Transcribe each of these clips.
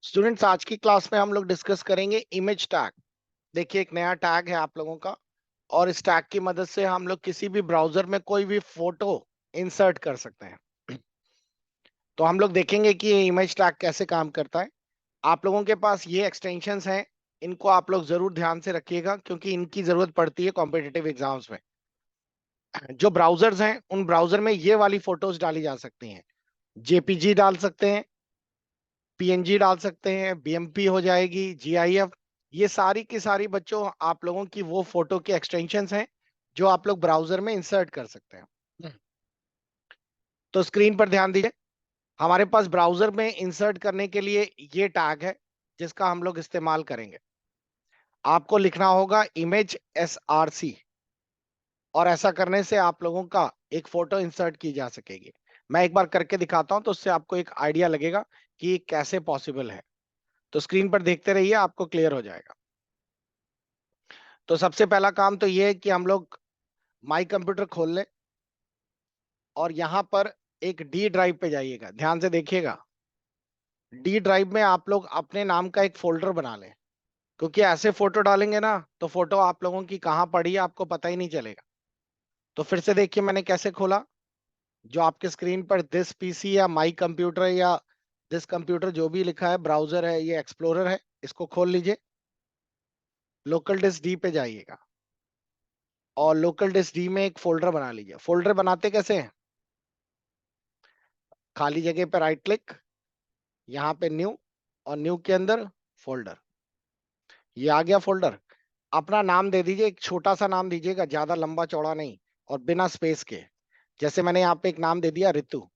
Students, आज की class में हम लोग डिस्कस करेंगे इमेज टैग। देखिए, एक नया टैग है आप लोगों का, और इस टैग की मदद से हम लोग किसी भी ब्राउजर में कोई भी फोटो इंसर्ट कर सकते हैं। तो हम लोग देखेंगे कि ये इमेज टैग कैसे काम करता है। आप लोगों के पास ये एक्सटेंशंस हैं, इनको आप लोग जरूर ध्यान से रखिएगा क्योंकि इनकी जरूरत पड़ती है कॉम्पिटिटिव एग्जाम्स में। जो ब्राउजर्स हैं उन ब्राउजर में ये वाली फोटोज डाली जा सकती हैं। जेपीजी डाल सकते हैं, पीएनजी डाल सकते हैं, बीएमपी हो जाएगी, जीआईएफ। ये सारी की सारी बच्चों आप लोगों की वो फोटो के एक्सटेंशंस हैं जो आप लोग ब्राउजर में इंसर्ट कर सकते हैं। तो स्क्रीन पर ध्यान दीजिए, हमारे पास ब्राउजर में इंसर्ट करने के लिए ये टैग है जिसका हम लोग इस्तेमाल करेंगे। आपको लिखना होगा इमेज SRC, और ऐसा करने से आप लोगों का एक फोटो इंसर्ट की जा सकेगी। मैं एक बार करके दिखाता हूं तो उससे आपको एक आइडिया लगेगा कि ये कैसे पॉसिबल है। तो स्क्रीन पर देखते रहिए, आपको क्लियर हो जाएगा। तो सबसे पहला काम तो ये है कि हम लोग माई कंप्यूटर खोल लें और यहां पर एक डी ड्राइव पे जाइएगा। ध्यान से देखिएगा, डी ड्राइव में आप लोग अपने नाम का एक फोल्डर बना लें, क्योंकि ऐसे फोटो डालेंगे ना तो फोटो आप लोगों की कहाँ पड़ी है आपको पता ही नहीं चलेगा। तो फिर से देखिए मैंने कैसे खोला। जो आपके स्क्रीन पर दिस पीसी या माई कंप्यूटर या दिस कंप्यूटर जो भी लिखा है, ब्राउजर है, ये एक्सप्लोरर है, इसको खोल लीजिए। लोकल डिस्क डी पे जाइएगा और लोकल डिस्क डी में एक फोल्डर बना लीजिए। फोल्डर बनाते कैसे हैं? खाली जगह पे राइट क्लिक, यहाँ पे न्यू, और न्यू के अंदर फोल्डर। ये आ गया फोल्डर। अपना नाम दे दीजिए, एक छोटा सा नाम दीजिएगा, ज्यादा लंबा चौड़ा नहीं, और बिना स्पेस के। जैसे मैंने यहाँ पे एक नाम दे दिया ऋतु।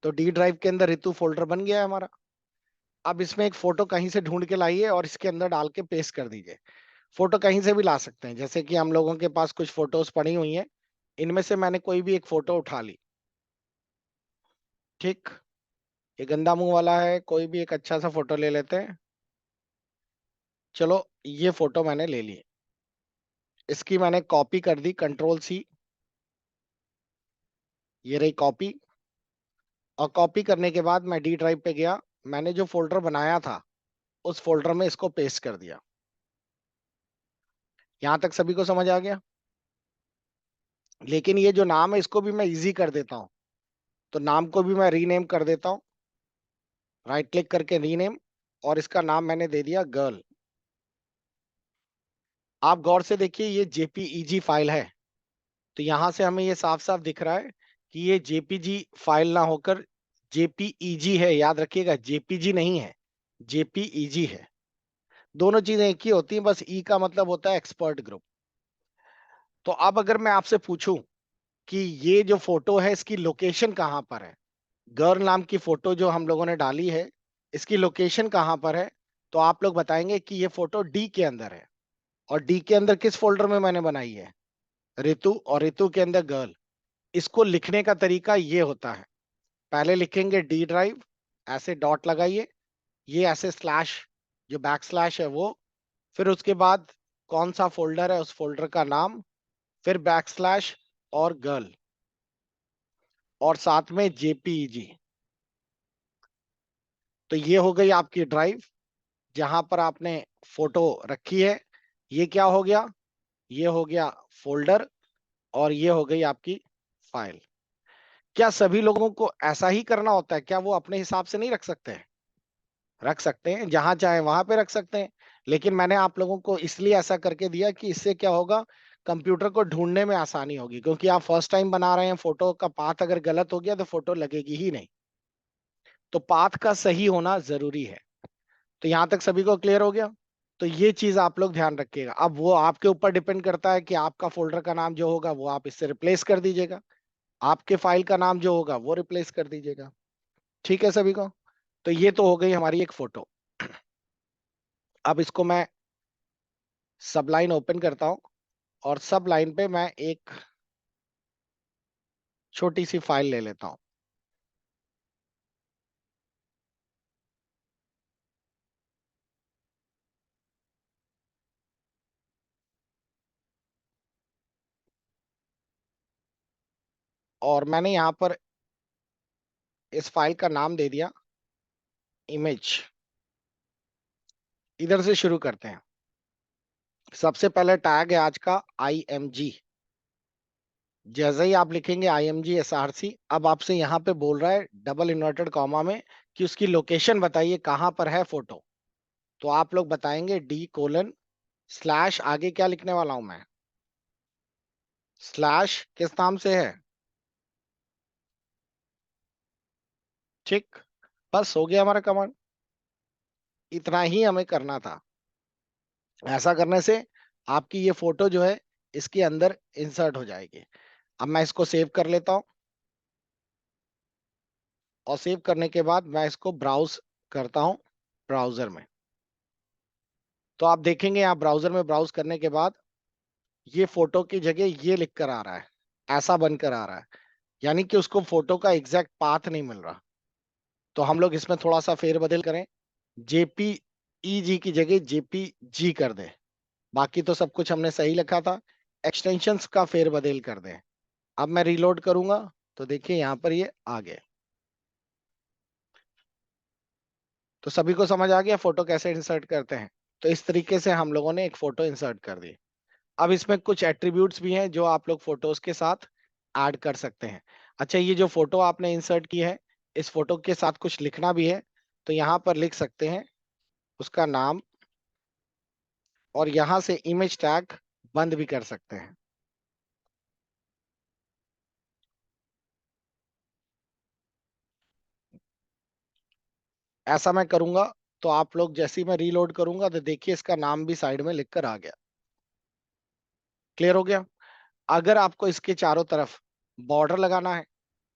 तो डी ड्राइव के अंदर ऋतु फोल्डर बन गया है हमारा। अब इसमें एक फोटो कहीं से ढूंढ के लाइए और इसके अंदर डाल के पेस्ट कर दीजिए। फोटो कहीं से भी ला सकते हैं, जैसे कि हम लोगों के पास कुछ फोटोज पड़ी हुई हैं, इनमें से मैंने कोई भी एक फोटो उठा ली। ठीक, ये गंदा मुंह वाला है, कोई भी एक अच्छा सा फोटो ले लेते हैं। चलो, ये फोटो मैंने ले ली, इसकी मैंने कॉपी कर दी, कंट्रोल C। ये रही कॉपी। और कॉपी करने के बाद मैं डी ड्राइव पे गया, मैंने जो फोल्डर बनाया था उस फोल्डर में इसको पेस्ट कर दिया। यहां तक सभी को समझ आ गया? लेकिन ये जो नाम है इसको भी मैं इजी कर देता हूँ। तो नाम को भी मैं रीनेम कर देता हूँ, राइट क्लिक करके रीनेम, और इसका नाम मैंने दे दिया गर्ल। आप गौर से देखिए, ये जेपीईजी फाइल है। तो यहां से हमें ये साफ साफ दिख रहा है कि ये जेपीजी फाइल ना होकर जेपीईजी है। याद रखिएगा, जेपीजी नहीं है, जेपीईजी है। दोनों चीजें एक ही होती हैं, बस ई का मतलब होता है एक्सपर्ट ग्रुप। तो अब अगर मैं आपसे पूछूं कि ये जो फोटो है इसकी लोकेशन कहाँ पर है, गर्ल नाम की फोटो जो हम लोगों ने डाली है, इसकी लोकेशन कहाँ पर है, तो आप लोग बताएंगे कि ये फोटो डी के अंदर है। और डी के अंदर किस फोल्डर में मैंने बनाई है? ऋतु, और ऋतु के अंदर गर्ल। इसको लिखने का तरीका ये होता है, पहले लिखेंगे डी ड्राइव, ऐसे डॉट लगाइए, ये ऐसे स्लैश, जो बैक स्लैश है वो, फिर उसके बाद कौन सा फोल्डर है उस फोल्डर का नाम, फिर बैक स्लैश और गर्ल, और साथ में जेपीईजी। तो ये हो गई आपकी ड्राइव जहां पर आपने फोटो रखी है। ये क्या हो गया? ये हो गया फोल्डर, और ये हो गई आपकी फाइल। क्या सभी लोगों को ऐसा ही करना होता है? क्या वो अपने हिसाब से नहीं रख सकते हैं? रख सकते हैं, जहां चाहे वहां पे रख सकते हैं। लेकिन मैंने आप लोगों को इसलिए ऐसा करके दिया कि इससे क्या होगा, कंप्यूटर को ढूंढने में आसानी होगी, क्योंकि आप फर्स्ट टाइम बना रहे हैं, फोटो का पाथ अगर गलत हो गया तो फोटो लगेगी ही नहीं। तो पाथ का सही होना जरूरी है। तो यहां तक सभी को क्लियर हो गया? तो ये चीज आप लोग ध्यान रखिएगा। अब वो आपके ऊपर डिपेंड करता है कि आपका फोल्डर का नाम जो होगा वो आप इससे रिप्लेस कर दीजिएगा, आपके फाइल का नाम जो होगा वो रिप्लेस कर दीजिएगा। ठीक है सभी को? तो ये तो हो गई हमारी एक फोटो। अब इसको मैं सब लाइन ओपन करता हूं, और सब लाइन पे मैं एक छोटी सी फाइल ले लेता हूं। और मैंने यहां पर इस फाइल का नाम दे दिया इमेज। इधर से शुरू करते हैं। सबसे पहले टैग है आज का IMG। जैसे ही आप लिखेंगे IMG SRC, अब आपसे यहाँ पे बोल रहा है डबल इन्वर्टेड कॉमा में कि उसकी लोकेशन बताइए कहाँ पर है फोटो। तो आप लोग बताएंगे D:/ आगे क्या लिखने वाला हूं मैं, स्लैश किस नाम से है। ठीक, बस हो गया हमारा कमांड। इतना ही हमें करना था। ऐसा करने से आपकी ये फोटो जो है इसके अंदर इंसर्ट हो जाएगी। अब मैं इसको सेव कर लेता हूं, और सेव करने के बाद मैं इसको ब्राउज करता हूं ब्राउजर में। तो आप देखेंगे यहाँ ब्राउजर में ब्राउज करने के बाद ये फोटो की जगह ये लिख कर आ रहा है, ऐसा बनकर आ रहा है, यानी कि उसको फोटो का एग्जैक्ट पाथ नहीं मिल रहा। तो हम लोग इसमें थोड़ा सा फेरबदल करें, JPEG की जगह JPG कर दें। बाकी तो सब कुछ हमने सही लिखा था, एक्सटेंशंस का फेरबदल कर दें। अब मैं रीलोड करूंगा तो देखिए यहाँ पर ये आ गए। तो सभी को समझ आ गया फोटो कैसे इंसर्ट करते हैं। तो इस तरीके से हम लोगों ने एक फोटो इंसर्ट कर दी। अब इसमें कुछ एट्रीब्यूट्स भी हैं जो आप लोग फोटोज के साथ ऐड कर सकते हैं। अच्छा, ये जो फोटो आपने इंसर्ट की है, इस फोटो के साथ कुछ लिखना भी है। तो यहाँ पर लिख सकते हैं उसका नाम, और यहाँ से इमेज टैग बंद भी कर सकते हैं। ऐसा मैं करूंगा तो आप लोग जैसे ही मैं रीलोड करूंगा तो देखिए इसका नाम भी साइड में लिखकर आ गया। क्लियर हो गया। अगर आपको इसके चारों तरफ बॉर्डर लगाना है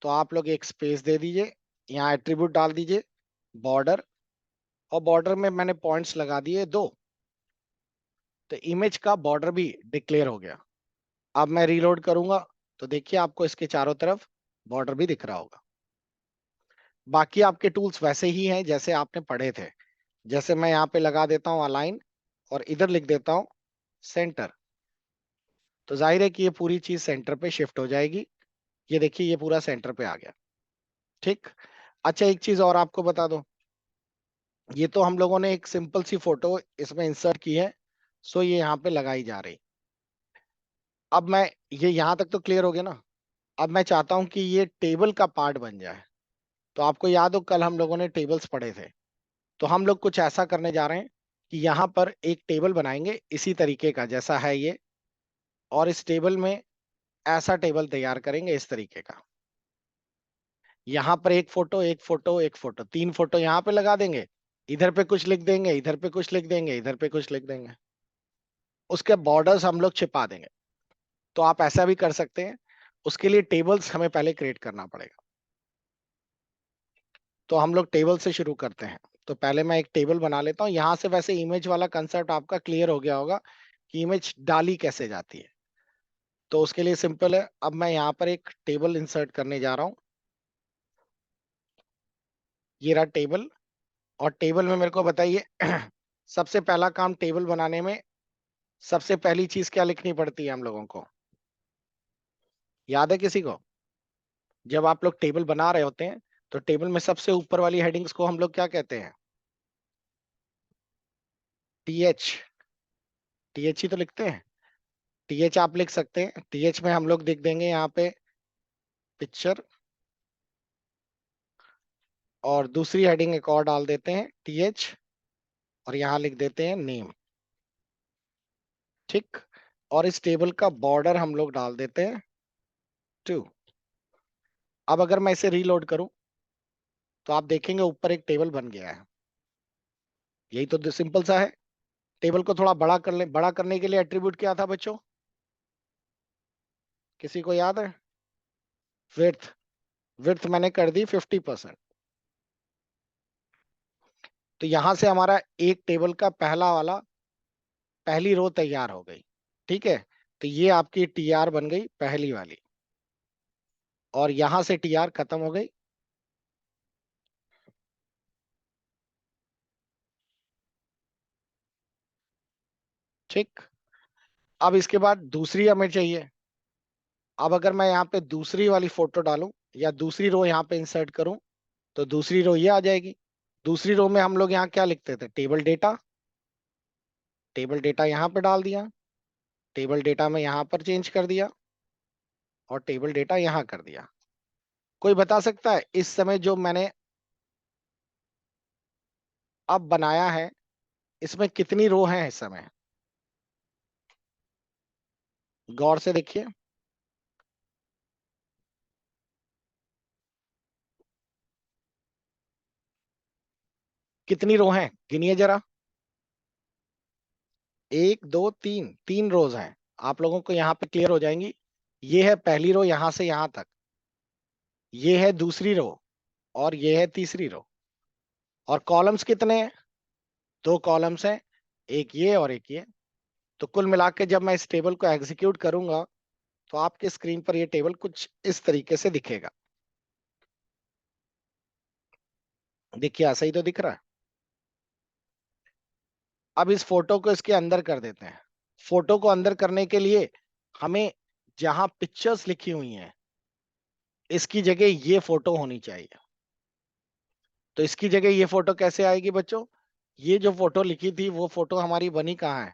तो आप लोग एक स्पेस दे दीजिए, यहाँ एट्रीब्यूट डाल दीजिए बॉर्डर, और बॉर्डर में मैंने पॉइंट्स लगा दिए 2। तो इमेज का बॉर्डर भी डिक्लेयर हो गया। अब मैं रीलोड करूंगा तो देखिए आपको इसके चारों तरफ बॉर्डर भी दिख रहा होगा। बाकी आपके टूल्स वैसे ही हैं जैसे आपने पढ़े थे। जैसे मैं यहाँ पे लगा देता हूँ अलाइन, और इधर लिख देता हूँ सेंटर। तो जाहिर है कि ये पूरी चीज सेंटर पे शिफ्ट हो जाएगी। ये देखिए ये पूरा सेंटर पे आ गया। ठीक। अच्छा, एक चीज और आपको बता दूं, ये तो हम लोगों ने एक सिंपल सी फोटो इसमें इंसर्ट की है, सो ये यहाँ पे लगाई जा रही। अब मैं, ये यहाँ तक तो क्लियर हो गया ना। अब मैं चाहता हूँ कि ये टेबल का पार्ट बन जाए। तो आपको याद हो कल हम लोगों ने टेबल्स पढ़े थे, तो हम लोग कुछ ऐसा करने जा रहे हैं कि यहाँ पर एक टेबल बनाएंगे इसी तरीके का जैसा है ये, और इस टेबल में ऐसा टेबल तैयार करेंगे इस तरीके का। यहाँ पर एक फोटो एक फोटो एक फोटो, 3 फोटो यहाँ पे लगा देंगे। इधर पे कुछ लिख देंगे, इधर पे कुछ लिख देंगे, इधर पे कुछ लिख देंगे। उसके बॉर्डर्स हम लोग छिपा देंगे। तो आप ऐसा भी कर सकते हैं। उसके लिए टेबल्स हमें पहले क्रिएट करना पड़ेगा। तो हम लोग टेबल से शुरू करते हैं। तो पहले मैं एक टेबल बना लेता हूँ। यहाँ से वैसे इमेज वाला कंसेप्ट आपका क्लियर हो गया होगा कि इमेज डाली कैसे जाती है। तो उसके लिए सिंपल है, अब मैं यहाँ पर एक टेबल इंसर्ट करने जा रहा हूँ। ये रहा टेबल। और टेबल में मेरे को बताइए सबसे पहला काम टेबल बनाने में सबसे पहली चीज क्या लिखनी पड़ती है हम लोगों को, याद है किसी को? जब आप लोग टेबल बना रहे होते हैं तो टेबल में सबसे ऊपर वाली हेडिंग्स को हम लोग क्या कहते हैं? TH। TH ही तो लिखते हैं। TH आप लिख सकते हैं। TH में हम लोग लिख देंगे यहाँ पे पिक्चर, और दूसरी हेडिंग एक और डाल देते हैं TH, और यहाँ लिख देते हैं नेम। ठीक। और इस टेबल का बॉर्डर हम लोग डाल देते हैं 2। अब अगर मैं इसे रीलोड करूं तो आप देखेंगे ऊपर एक टेबल बन गया है। यही तो सिंपल सा है। टेबल को थोड़ा बड़ा कर ले, बड़ा करने के लिए एट्रीब्यूट क्या था बच्चों, किसी को याद है? विड्थ। विड्थ मैंने कर दी 50%। तो यहां से हमारा एक टेबल का पहला वाला पहली रो तैयार हो गई। ठीक है। तो ये आपकी TR बन गई पहली वाली, और यहां से TR खत्म हो गई। ठीक। अब इसके बाद दूसरी हमें चाहिए। अब अगर मैं यहाँ पे दूसरी वाली फोटो डालूं या दूसरी रो यहाँ पे इंसर्ट करूं तो दूसरी रो ये आ जाएगी। दूसरी रो में हम लोग यहाँ क्या लिखते थे, टेबल डेटा। टेबल डेटा यहाँ पे डाल दिया, टेबल डेटा में यहाँ पर चेंज कर दिया और टेबल डेटा यहाँ कर दिया। कोई बता सकता है इस समय जो मैंने अब बनाया है इसमें कितनी रो हैं इस समय? गौर से देखिए। कितनी रो हैं गिनिए जरा। एक दो तीन, तीन रोज हैं। आप लोगों को यहाँ पे क्लियर हो जाएंगी। ये है पहली रो यहां से यहां तक, ये है दूसरी रो, और ये है तीसरी रो। और कॉलम्स कितने हैं? दो कॉलम्स हैं, एक ये और एक ये। तो कुल मिला के जब मैं इस टेबल को एग्जीक्यूट करूंगा तो आपके स्क्रीन पर ये टेबल कुछ इस तरीके से दिखेगा। देखिए ऐसा ही तो दिख रहा है। अब इस फोटो को इसके अंदर कर देते हैं। फोटो को अंदर करने के लिए हमें जहां पिक्चर्स लिखी हुई हैं इसकी जगह ये फोटो होनी चाहिए। तो इसकी जगह ये फोटो कैसे आएगी बच्चों? ये जो फोटो लिखी थी वो फोटो हमारी बनी कहाँ है?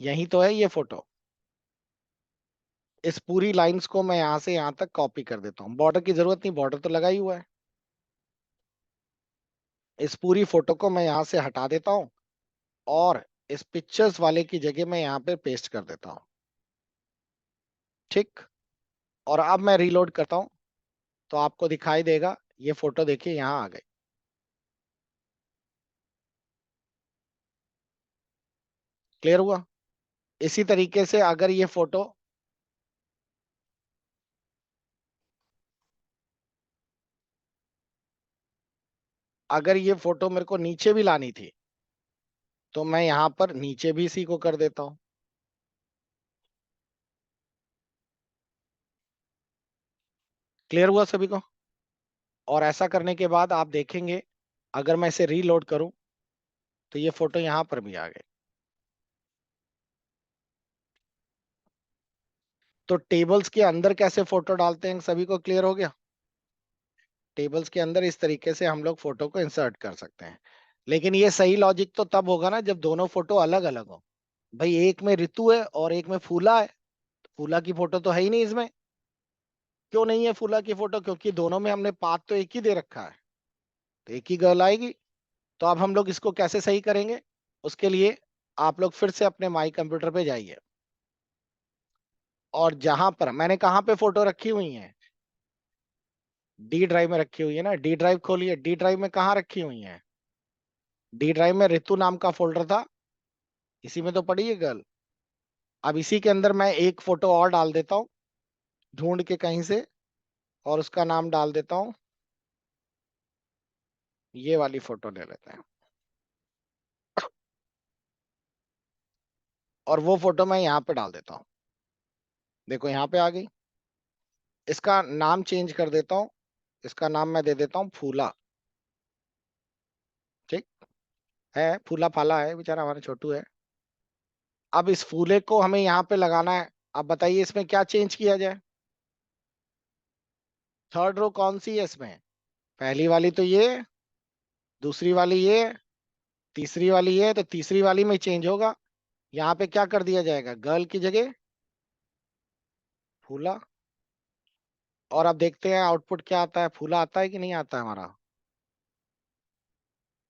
यही तो है ये फोटो। इस पूरी लाइंस को मैं यहां से यहां तक कॉपी कर देता हूँ। बॉर्डर की जरूरत नहीं, बॉर्डर तो लगा ही हुआ है। इस पूरी फोटो को मैं यहां से हटा देता हूँ और इस पिक्चर्स वाले की जगह मैं यहाँ पे पेस्ट कर देता हूँ। ठीक। और अब मैं रीलोड करता हूँ तो आपको दिखाई देगा ये फोटो, देखिए यहाँ आ गई। क्लियर हुआ? इसी तरीके से अगर ये फोटो, अगर ये फोटो मेरे को नीचे भी लानी थी तो मैं यहाँ पर नीचे भी इसी को कर देता हूँ। क्लियर हुआ सभी को? और ऐसा करने के बाद आप देखेंगे अगर मैं इसे रीलोड करूं तो ये फोटो यहां पर भी आ गई। तो टेबल्स के अंदर कैसे फोटो डालते हैं सभी को क्लियर हो गया? टेबल्स के अंदर इस तरीके से हम लोग फोटो को इंसर्ट कर सकते हैं। लेकिन ये सही लॉजिक तो तब होगा ना जब दोनों फोटो अलग अलग हो। भाई एक में ऋतु है और एक में फूला है, फूला की फोटो तो है ही नहीं इसमें। क्यों नहीं है फूला की फोटो? क्योंकि दोनों में हमने पाथ तो एक ही दे रखा है, तो एक ही गर्ल आएगी। तो अब हम लोग इसको कैसे सही करेंगे? उसके लिए आप लोग फिर से अपने माई कंप्यूटर पे जाइए और जहां पर मैंने कहाँ पे फोटो रखी हुई है, डी ड्राइव में रखी हुई है ना, डी ड्राइव खोलिए। डी ड्राइव में कहाँ रखी हुई है? डी ड्राइव में ऋतु नाम का फोल्डर था, इसी में तो पड़ी है गर्ल। अब इसी के अंदर मैं एक फोटो और डाल देता हूँ ढूंढ के कहीं से, और उसका नाम डाल देता हूँ, ये वाली फोटो ले लेते हैं। और वो फोटो मैं यहाँ पे डाल देता हूँ। देखो यहाँ पे आ गई। इसका नाम चेंज कर देता हूँ, इसका नाम मैं दे देता हूँ फूला। ठीक है, फूला फाला है बेचारा हमारा छोटू है। अब इस फूले को हमें यहाँ पे लगाना है। अब बताइए इसमें क्या चेंज किया जाए? थर्ड रो कौन सी है इसमें? पहली वाली तो ये, दूसरी वाली ये, तीसरी वाली ये। तो तीसरी वाली में चेंज होगा। यहाँ पे क्या कर दिया जाएगा? गर्ल की जगह फूला। और अब देखते हैं आउटपुट क्या आता है, फूला आता है कि नहीं आता है हमारा।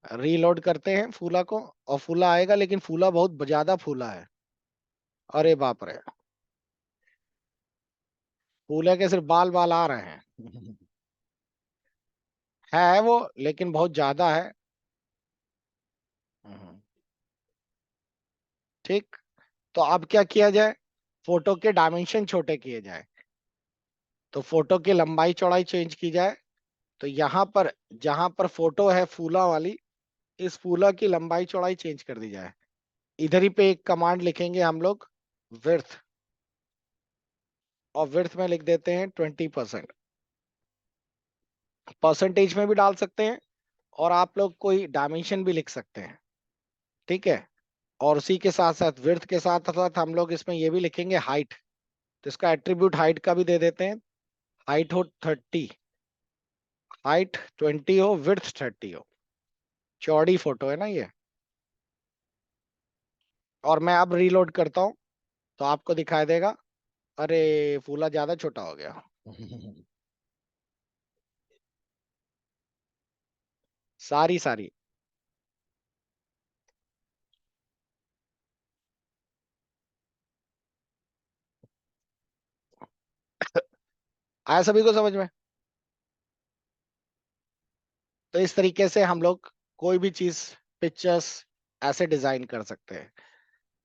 रीलोड करते हैं फूला को और फूला आएगा, लेकिन फूला बहुत ज्यादा फूला है। अरे बाप रे, फूले के सिर्फ बाल बाल आ रहे हैं। है वो, लेकिन बहुत ज्यादा है। हम्म, ठीक। तो अब क्या किया जाए? फोटो के डायमेंशन छोटे किए जाए। तो फोटो की लंबाई चौड़ाई चेंज की जाए। तो यहाँ पर जहां पर फोटो है फूला वाली, इस फूला की लंबाई चौड़ाई चेंज कर दी जाए। इधर ही पे एक कमांड लिखेंगे हम लोग, विड्थ। और विड्थ में लिख देते हैं 20%। परसेंटेज में भी डाल सकते हैं और आप लोग कोई डायमेंशन भी लिख सकते हैं। ठीक है। और उसी के साथ साथ विड्थ के साथ साथ हम लोग इसमें ये भी लिखेंगे हाइट। तो इसका एट्रीब्यूट हाइट का भी दे देते हैं। हाइट हो 30, हाइट 20 हो, विड्थ 30 हो। चौड़ी फोटो है ना ये। और मैं अब रीलोड करता हूँ तो आपको दिखाई देगा। अरे फूला ज्यादा छोटा हो गया। सारी सारी। आया सभी को समझ में? तो इस तरीके से हम लोग कोई भी चीज, पिक्चर्स ऐसे डिजाइन कर सकते हैं।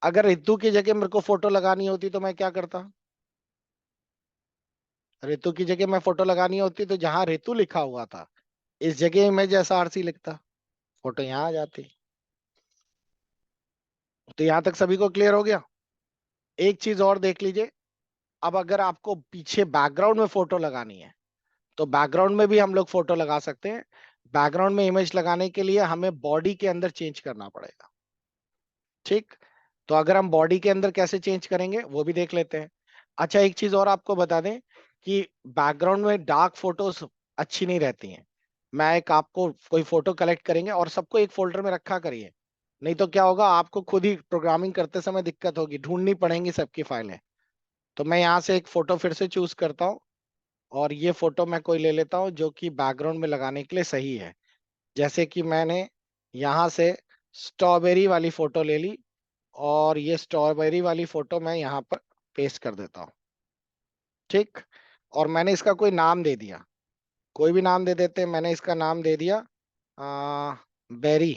अगर ऋतु की जगह मेरे को फोटो लगानी होती तो मैं क्या करता? ऋतु की जगह मैं फोटो लगानी होती तो जहां ऋतु लिखा हुआ था इस जगह मैं जैसा आरसी लिखता, फोटो यहाँ आ जाती। तो यहाँ तक सभी को क्लियर हो गया? एक चीज और देख लीजिए। अब अगर आपको पीछे बैकग्राउंड में फोटो लगानी है तो बैकग्राउंड में भी हम लोग फोटो लगा सकते हैं। बैकग्राउंड में इमेज लगाने के लिए हमें बॉडी के अंदर चेंज करना पड़ेगा। ठीक। तो अगर हम बॉडी के अंदर कैसे चेंज करेंगे वो भी देख लेते हैं। अच्छा एक चीज और आपको बता दें कि बैकग्राउंड में डार्क फोटोज अच्छी नहीं रहती हैं। मैं एक आपको कोई फोटो कलेक्ट करेंगे और सबको एक फोल्डर में रखा करिए। नहीं तो क्या होगा, आपको खुद ही प्रोग्रामिंग करते समय दिक्कत होगी, ढूंढनी पड़ेंगी सबकी फाइलें। तो मैं यहाँ से एक फोटो फिर से चूज करता हूँ और ये फोटो मैं कोई ले लेता हूँ जो कि बैकग्राउंड में लगाने के लिए सही है। जैसे कि मैंने यहाँ से स्ट्रॉबेरी वाली फोटो ले ली और ये स्ट्रॉबेरी वाली फोटो मैं यहाँ पर पेस्ट कर देता हूँ। ठीक। और मैंने इसका कोई नाम दे दिया, कोई भी नाम दे देते हैं। मैंने इसका नाम दे दिया बेरी।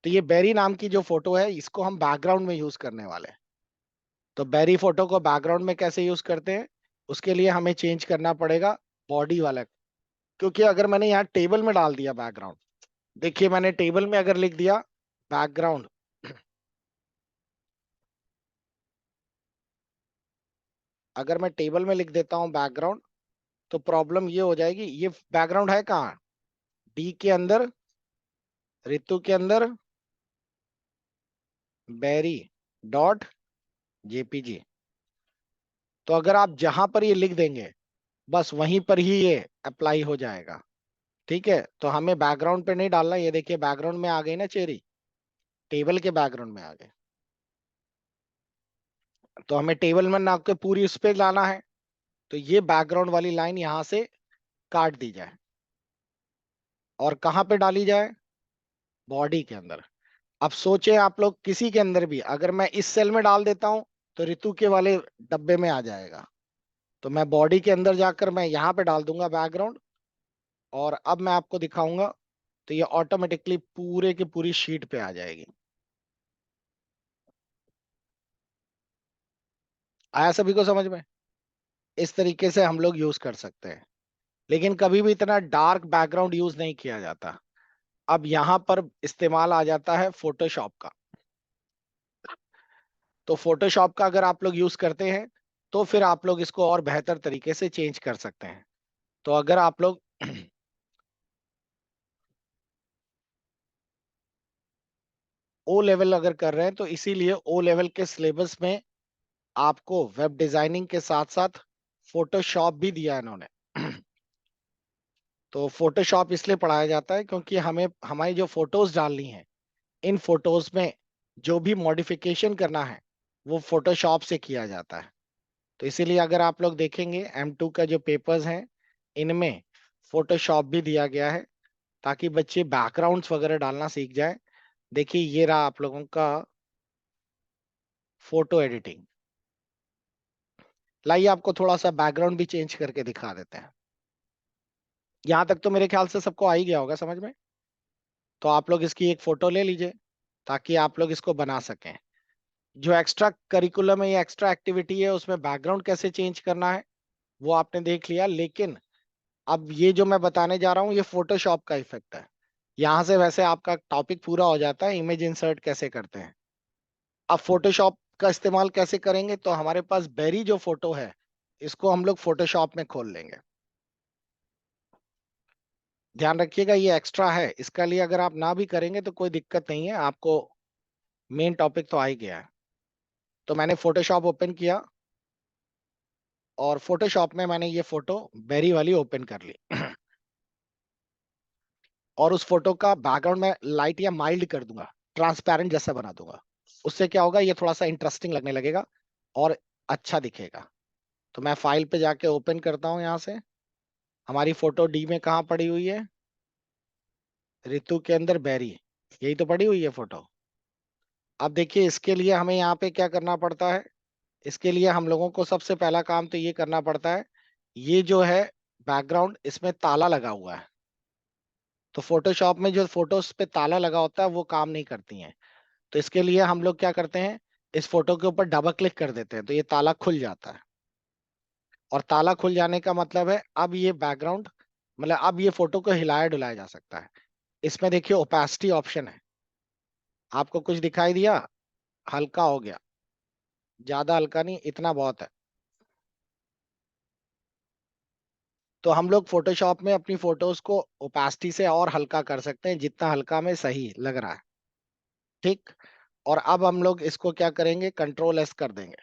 तो ये बेरी नाम की जो फोटो है इसको हम बैकग्राउंड में यूज करने वाले हैं। तो बेरी फोटो को बैकग्राउंड में कैसे यूज करते हैं, उसके लिए हमें चेंज करना पड़ेगा बॉडी वाला। क्योंकि अगर मैंने यहाँ टेबल में डाल दिया बैकग्राउंड, देखिए मैंने टेबल में अगर लिख दिया बैकग्राउंड, अगर मैं टेबल में लिख देता हूँ बैकग्राउंड तो प्रॉब्लम ये हो जाएगी। ये बैकग्राउंड है कहाँ? डी के अंदर, ऋतु के अंदर, बेरी डॉट जेपीजी। तो अगर आप जहां पर ये लिख देंगे बस वहीं पर ही ये अप्लाई हो जाएगा। ठीक है, तो हमें बैकग्राउंड पे नहीं डालना। ये देखिए बैकग्राउंड में आ गई ना चेरी, टेबल के बैकग्राउंड में आ गए। तो हमें टेबल में ना के पूरी उस पे लाना है। तो ये बैकग्राउंड वाली लाइन यहां से काट दी जाए और कहाँ पे डाली जाए? बॉडी के अंदर। अब सोचे आप लोग किसी के अंदर भी अगर मैं इस सेल में डाल देता हूं तो ऋतु के वाले डब्बे में आ जाएगा। तो मैं बॉडी के अंदर जाकर मैं यहाँ पे डाल दूंगा बैकग्राउंड और अब मैं आपको दिखाऊंगा तो ये ऑटोमेटिकली पूरे की पूरी शीट पे आ जाएगी। आया सभी को समझ में? इस तरीके से हम लोग यूज कर सकते हैं। लेकिन कभी भी इतना डार्क बैकग्राउंड यूज नहीं किया जाता। अब यहाँ पर इस्तेमाल आ जाता है फोटोशॉप का। तो फोटोशॉप का अगर आप लोग यूज करते हैं तो फिर आप लोग इसको और बेहतर तरीके से चेंज कर सकते हैं। तो अगर आप लोग ओ लेवल अगर कर रहे हैं तो इसीलिए ओ लेवल के सिलेबस में आपको वेब डिजाइनिंग के साथ साथ फोटोशॉप भी दिया है इन्होंने। तो फोटोशॉप इसलिए पढ़ाया जाता है क्योंकि हमें हमारी जो फोटोज डालनी है, इन फोटोज में जो भी मॉडिफिकेशन करना है वो फोटोशॉप से किया जाता है। तो इसीलिए अगर आप लोग देखेंगे M2 का जो पेपर्स हैं इनमें फोटोशॉप भी दिया गया है ताकि बच्चे बैकग्राउंड्स वगैरह डालना सीख जाए। देखिए ये रहा आप लोगों का फोटो एडिटिंग। लाइए आपको थोड़ा सा बैकग्राउंड भी चेंज करके दिखा देते हैं। यहाँ तक तो मेरे ख्याल से सबको आ ही गया होगा समझ में। तो आप लोग इसकी एक फोटो ले लीजिए ताकि आप लोग इसको बना सकें। जो एक्स्ट्रा करिकुलम है या एक्स्ट्रा एक्टिविटी है उसमें बैकग्राउंड कैसे चेंज करना है वो आपने देख लिया। लेकिन अब ये जो मैं बताने जा रहा हूँ ये फोटोशॉप का इफेक्ट है। यहाँ से वैसे आपका टॉपिक पूरा हो जाता है, इमेज इंसर्ट कैसे करते हैं। अब फोटोशॉप का इस्तेमाल कैसे करेंगे, तो हमारे पास बेरी जो फोटो है इसको हम लोग फोटोशॉप में खोल लेंगे। ध्यान रखिएगा ये एक्स्ट्रा है, इसका लिए अगर आप ना भी करेंगे तो कोई दिक्कत नहीं है, आपको मेन टॉपिक तो आ ही गया है। तो मैंने फोटोशॉप ओपन किया और फोटोशॉप में मैंने ये फोटो बेरी वाली ओपन कर ली। और उस फोटो का बैकग्राउंड में लाइट या माइल्ड कर दूंगा। ट्रांसपेरेंट जैसा बना दूंगा। उससे क्या होगा, ये थोड़ा सा इंटरेस्टिंग लगने लगेगा और अच्छा दिखेगा। तो मैं फाइल पे जाके ओपन करता हूँ यहाँ से। हमारी फोटो डी में कहाँ पड़ी हुई है, ऋतु के अंदर बैरी, यही तो पड़ी हुई है फोटो। अब देखिए इसके लिए हमें यहाँ पे क्या करना पड़ता है। इसके लिए हम लोगों को सबसे पहला काम तो ये करना पड़ता है, ये जो है बैकग्राउंड, इसमें ताला लगा हुआ है। तो फोटोशॉप में जो फोटोज पे ताला लगा होता है वो काम नहीं करती हैं। तो इसके लिए हम लोग क्या करते हैं, इस फोटो के ऊपर डबल क्लिक कर देते हैं तो ये ताला खुल जाता है। और ताला खुल जाने का मतलब है अब ये बैकग्राउंड, मतलब अब ये फोटो को हिलाया डुलाया जा सकता है। इसमें देखिए ओपेसिटी ऑप्शन है, आपको कुछ दिखाई दिया, हल्का हो गया, ज्यादा हल्का नहीं, इतना बहुत है। तो हम लोग फोटोशॉप में अपनी फोटोज को ओपेसिटी से और हल्का कर सकते हैं, जितना हल्का में सही लग रहा है। ठीक। और अब हम लोग इसको क्या करेंगे, कंट्रोल एस कर देंगे।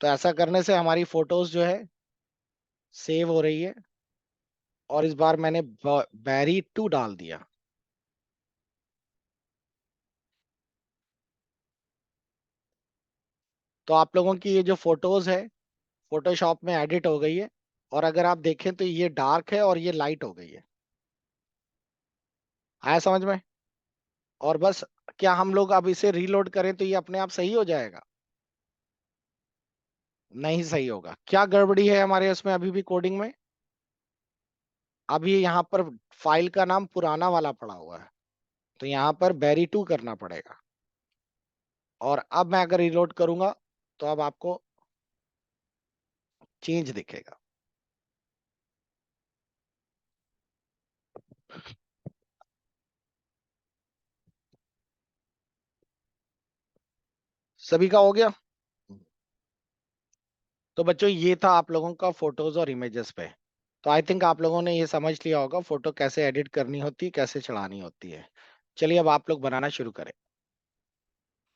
तो ऐसा करने से हमारी फोटोज जो है सेव हो रही है। और इस बार मैंने बैरी 2 डाल दिया। तो आप लोगों की ये जो फोटोज है फोटोशॉप में एडिट हो गई है। और अगर आप देखें तो ये डार्क है और ये लाइट हो गई है। आया समझ में। और बस, क्या हम लोग अब इसे रीलोड करें तो ये अपने आप सही हो जाएगा? नहीं सही होगा। क्या गड़बड़ी है हमारे इसमें अभी भी कोडिंग में? अभी यहाँ पर फाइल का नाम पुराना वाला पड़ा हुआ है, तो यहाँ पर बैरी 2 करना पड़ेगा। और अब मैं अगर रिलोड करूंगा तो अब आपको चेंज दिखेगा। सभी का हो गया। तो बच्चों ये था आप लोगों का फोटोज और इमेजेस पे। तो आई थिंक आप लोगों ने ये समझ लिया होगा फोटो कैसे एडिट करनी होती है, कैसे चढ़ानी होती है। चलिए अब आप लोग बनाना शुरू करें।